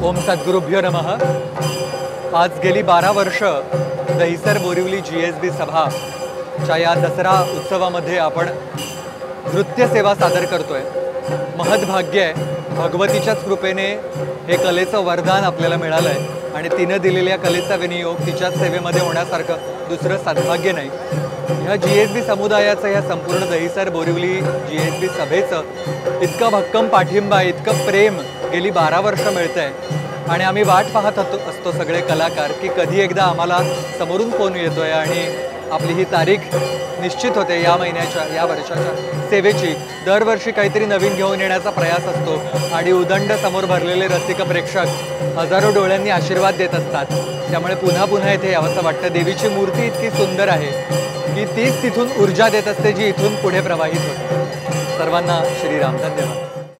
ओम सद्गुरुभ्यो नमः। आज गेली 12 वर्ष दहिसर बोरिवली GSB सभाच्या या दसरा उत्सवामध्ये आपण नृत्य सेवा सादर करतोय। महद्भाग्य आहे, भगवतीच्याच कृपेने हे कलेचं वरदान आपल्याला मिळालं आहे आणि तिने दिलेल्या कलेचा विनियोग तिच्याच सेवेमध्ये होण्यासारखं दुसरं सद्भाग्य नाही। ह्या GSB समुदायाचं या संपूर्ण दहिसर बोरिवली GSB सभेचं इतकं भक्कम पाठिंबा, इतकं प्रेम गेली 12 वर्ष मिळतंय आणि आम्ही वाट पाहत असतो सगळे कलाकार की कधी एकदा आम्हाला समोरून फोन येतोय आणि आपली ही तारीख निश्चित होते या महिन्याच्या, या वर्षाच्या सेवेची। दरवर्षी काहीतरी नवीन घेऊन येण्याचा प्रयास असतो आणि उदंड समोर भरलेले रसिक प्रेक्षक हजारो डोळ्यांनी आशीर्वाद देत असतात। त्यामुळे पुन्हा पुन्हा इथे यावंसं वाटतं। देवीची मूर्ती इतकी सुंदर आहे की तीच तिथून ऊर्जा देत असते जी इथून पुढे प्रवाहित होते। सर्वांना श्रीराम, धन्यवाद।